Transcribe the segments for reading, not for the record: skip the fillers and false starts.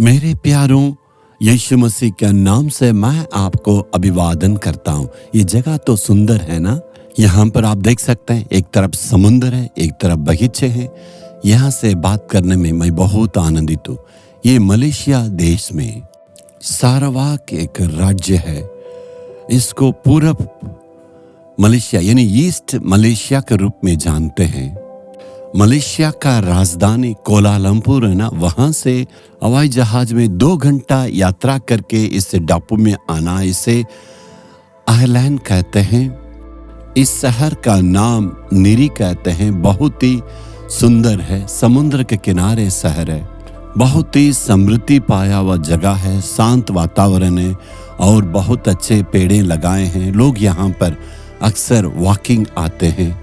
मेरे प्यारों, यीशु मसीह के नाम से मैं आपको अभिवादन करता हूँ। ये जगह तो सुंदर है ना। यहाँ पर आप देख सकते हैं, एक तरफ समुंदर है, एक तरफ बगीचे हैं। यहाँ से बात करने में मैं बहुत आनंदित हूँ। ये मलेशिया देश में सारावाक एक राज्य है। इसको पूरब मलेशिया यानी ईस्ट मलेशिया के रूप में जानते हैं। मलेशिया का राजधानी कोलालमपुर है ना, वहाँ से हवाई जहाज में 2 घंटा यात्रा करके इस टापू में आना, इसे आइलैंड कहते हैं। इस शहर का नाम निरी कहते हैं। बहुत ही सुंदर है, समुद्र के किनारे शहर है। बहुत ही समृद्धि पाया हुआ जगह है, शांत वातावरण है और बहुत अच्छे पेड़े लगाए हैं। लोग यहाँ पर अक्सर वॉकिंग आते हैं।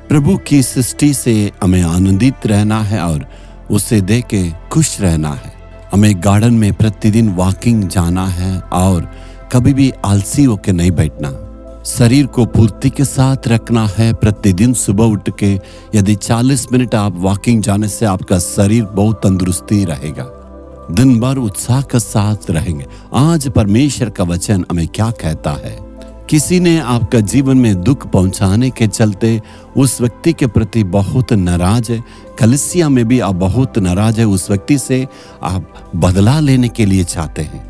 प्रभु की सृष्टि से हमें आनंदित रहना है और उसे देख के खुश रहना है। हमें गार्डन में प्रतिदिन वॉकिंग जाना है और कभी भी आलसी होकर नहीं बैठना। शरीर को फुर्ती के साथ रखना है। प्रतिदिन सुबह उठ के यदि 40 मिनट आप वॉकिंग जाने से आपका शरीर बहुत तंदुरुस्ती रहेगा। दिन भर उत्साह के साथ रहेंगे। आज परमेश्वर का वचन हमें क्या कहता है? किसी ने आपका जीवन में दुख पहुंचाने के चलते उस व्यक्ति के प्रति बहुत नाराज है। कलीसिया में भी आप बहुत नाराज है। उस व्यक्ति से आप बदला लेने के लिए चाहते हैं।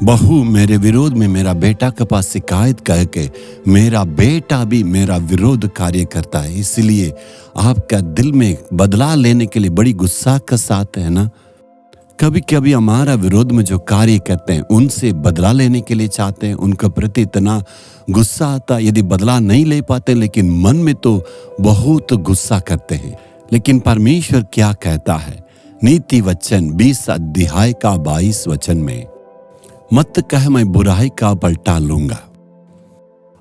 बहू मेरे विरोध में मेरा बेटा के पास शिकायत कह के मेरा बेटा भी मेरा विरोध कार्य करता है, इसलिए आपका दिल में बदला लेने के लिए बड़ी गुस्सा के साथ है ना। कभी कभी हमारा विरोध में जो कार्य करते हैं उनसे बदला लेने के लिए चाहते हैं। उनके प्रति इतना गुस्सा आता, यदि बदला नहीं ले पाते लेकिन मन में तो बहुत गुस्सा करते हैं। लेकिन परमेश्वर क्या कहता है? नीति वचन 20 अध्याय का 22 वचन में, मत कह मैं बुराई का पलटा लूंगा।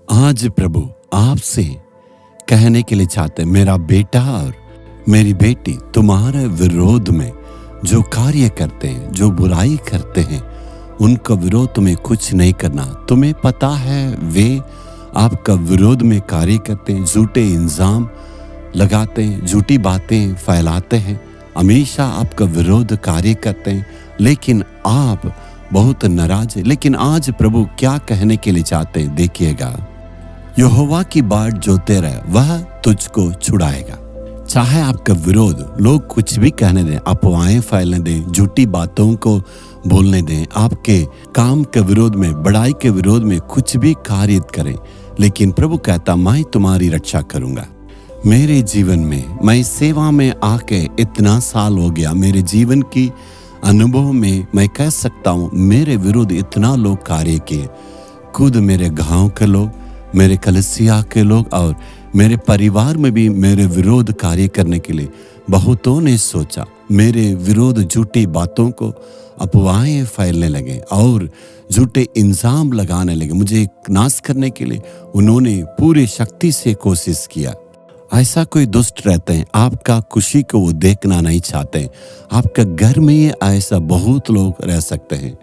आज प्रभु आपसे कहने के लिए चाहते हैं, मेरा बेटा और मेरी बेटी तुम्हारे विरोध में जो कार्य करते हैं, जो बुराई करते हैं, उनका विरोध तुम्हें कुछ नहीं करना। तुम्हें पता है वे आपका विरोध में कार्य करते हैं, झूठे इल्जाम लगाते हैं, झूठी बातें फैलाते हैं, हमेशा आपका विरोध कार्य करते हैं, लेकिन आप बहुत नाराज है। लेकिन आज प्रभु क्या कहने के लिए चाहते हैं? देखिएगा, यहोवा की बाट जोते रहे, वह तुझको छुड़ाएगा। चाहे आपका विरोध लोग कुछ भी कहने दें, अफवाहें फैलने दें, झूठी बातों को बोलने दें, आपके काम के विरोध में, बड़ाई के विरोध में कुछ भी कार्य करें, लेकिन प्रभु कहता मैं तुम्हारी रक्षा करूंगा। मेरे जीवन में, मैं सेवा में आके इतना साल हो गया, मेरे जीवन की अनुभव में मैं कह सकता हूँ मेरे विरुद्ध इतना लोग कार्य किए। खुद मेरे गांव के लोग, मेरे कलीसिया के लोग और मेरे परिवार में भी मेरे विरोध कार्य करने के लिए बहुतों ने सोचा। मेरे विरोध झूठी बातों को अफवाहें फैलने लगे और झूठे इल्जाम लगाने लगे। मुझे नाश करने के लिए उन्होंने पूरी शक्ति से कोशिश किया। ऐसा कोई दुष्ट रहते हैं, आपका खुशी को वो देखना नहीं चाहते। आपका घर में ही ऐसा बहुत लोग रह सकते हैं।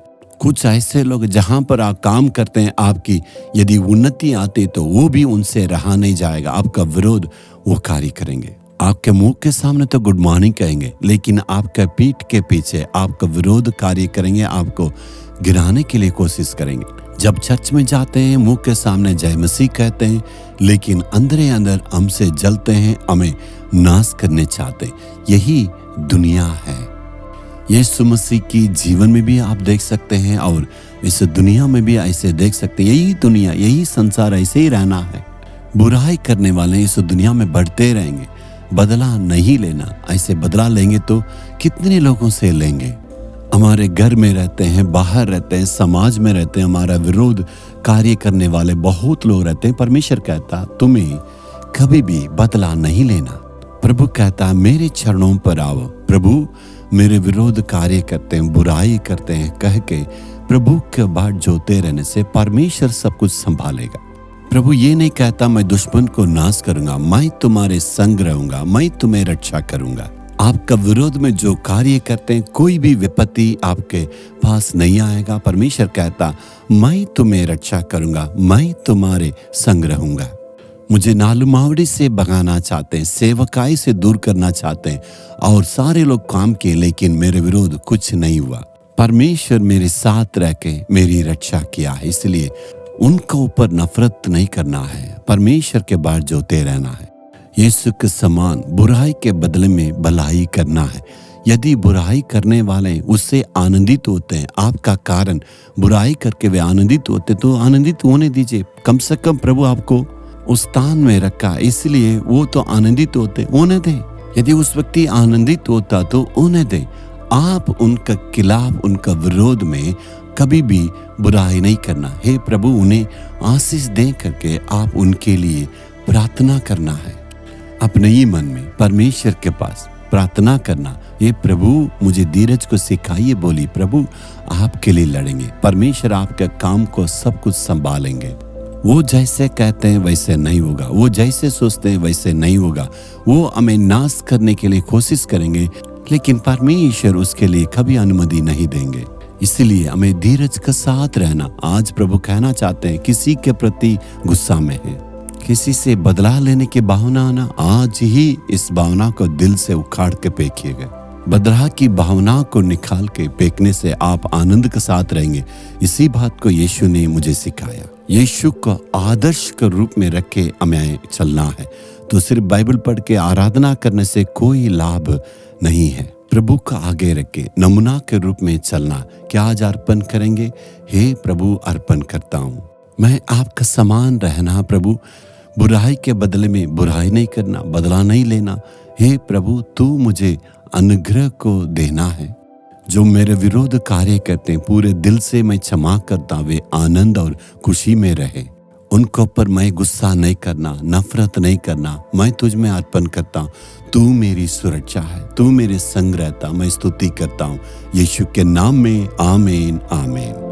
कुछ ऐसे लोग जहां पर आप काम करते हैं, आपकी यदि उन्नति आती तो वो भी उनसे रहा नहीं जाएगा। आपका विरोध वो कार्य करेंगे। आपके मुंह के सामने तो गुड मॉर्निंग कहेंगे, लेकिन आपके पीठ के पीछे आपका विरोध कार्य करेंगे, आपको गिराने के लिए कोशिश करेंगे। जब चर्च में जाते हैं मुंह के सामने जय मसीह कहते हैं, लेकिन अंदर अंदर हमसे जलते हैं, हमें नाश करने चाहते हैं। यही दुनिया है। यीशु मसीह की जीवन में भी आप देख सकते हैं और इस दुनिया में भी ऐसे देख सकते हैं। यही दुनिया, यही संसार ऐसे ही रहना है। बुराई करने वाले इस दुनिया में बढ़ते रहेंगे। बदला नहीं लेना। ऐसे बदला लेंगे तो कितने लोगों से लेंगे? हमारे घर में रहते हैं, बाहर रहते हैं, समाज में रहते हैं, हमारा विरोध कार्य करने वाले बहुत लोग रहते हैं। परमेश्वर कहता तुम्हें कभी भी बदला नहीं लेना। प्रभु कहता मेरे चरणों पर आओ। प्रभु मेरे विरोध कार्य करते हैं, बुराई करते हैं कह के प्रभु के बाट जोते रहने से परमेश्वर सब कुछ संभालेगा। प्रभु ये नहीं कहता मैं दुश्मन को नाश करूंगा, मैं तुम्हारे संग रहूंगा, मैं तुम्हें रक्षा करूंगा। आपका विरोध में जो कार्य करते हैं, कोई भी विपत्ति आपके पास नहीं आएगा। परमेश्वर कहता मैं तुम्हें रक्षा करूंगा, मैं तुम्हारे संग रहूंगा। मुझे नालुमावड़ी से भगाना चाहते हैं, सेवकाई से दूर करना चाहते हैं और सारे लोग काम किए, लेकिन मेरे विरोध कुछ नहीं हुआ। परमेश्वर मेरे साथ रह के मेरी रक्षा किया है, इसलिए उनके ऊपर नफरत नहीं करना है, परमेश्वर के बाहर जोते रहना है। यीशु के समान बुराई के बदले में भलाई करना है। यदि बुराई करने वाले उससे आनंदित होते हैं, आपका कारण बुराई करके वे आनंदित होते, तो आनंदित होने दीजिए। कम से कम प्रभु आपको उस स्थान में रखा, इसलिए वो तो आनंदित होने दें। यदि उस व्यक्ति आनंदित होता तो उन्हें दें। आप उनका खिलाफ, उनका विरोध में कभी भी बुराई नहीं करना। हे प्रभु, उन्हें आशीष दे करके आप उनके लिए प्रार्थना करना है। अपने ही मन में परमेश्वर के पास प्रार्थना करना, ये प्रभु मुझे धीरज को सिखाइए। बोली प्रभु आपके लिए लड़ेंगे, परमेश्वर आपके काम को सब कुछ संभालेंगे। वो जैसे कहते हैं वैसे नहीं होगा, वो जैसे सोचते हैं वैसे नहीं होगा। वो हमें नाश करने के लिए कोशिश करेंगे, लेकिन परमेश्वर उसके लिए कभी अनुमति नहीं देंगे। इसलिए हमें धीरज के साथ रहना। आज प्रभु कहना चाहते हैं, किसी के प्रति गुस्सा में है, किसी से बदला लेने की भावना आना, आज ही इस भावना को दिल से उखाड़ के फेंकिएगा। बदला की भावना को निकाल के फेंकने से आप आनंद के साथ रहेंगे। इसी बात को यीशु ने मुझे सिखाया। यीशु को आदर्श के रूप में रख के हमें चलना है। तो सिर्फ बाइबल पढ़ के आराधना करने से कोई लाभ नहीं है। प्रभु का आगे रख के नमूना के रूप में चलना। क्या आज अर्पण करेंगे? हे प्रभु, अर्पण करता हूँ, मैं आपका समान रहना। प्रभु, बुराई के बदले में बुराई नहीं करना, बदला नहीं लेना। हे प्रभु, तू मुझे अनुग्रह को देना है। जो मेरे विरोध कार्य करते हैं, पूरे दिल से मैं क्षमा करता, वे आनंद और खुशी में रहे। उनके ऊपर मैं गुस्सा नहीं करना, नफरत नहीं करना। मैं तुझ में अर्पण करता हूँ। तू मेरी सुरक्षा है, तू मेरे संग रहता। मैं स्तुति करता हूँ यीशु के नाम में। आमीन, आमीन।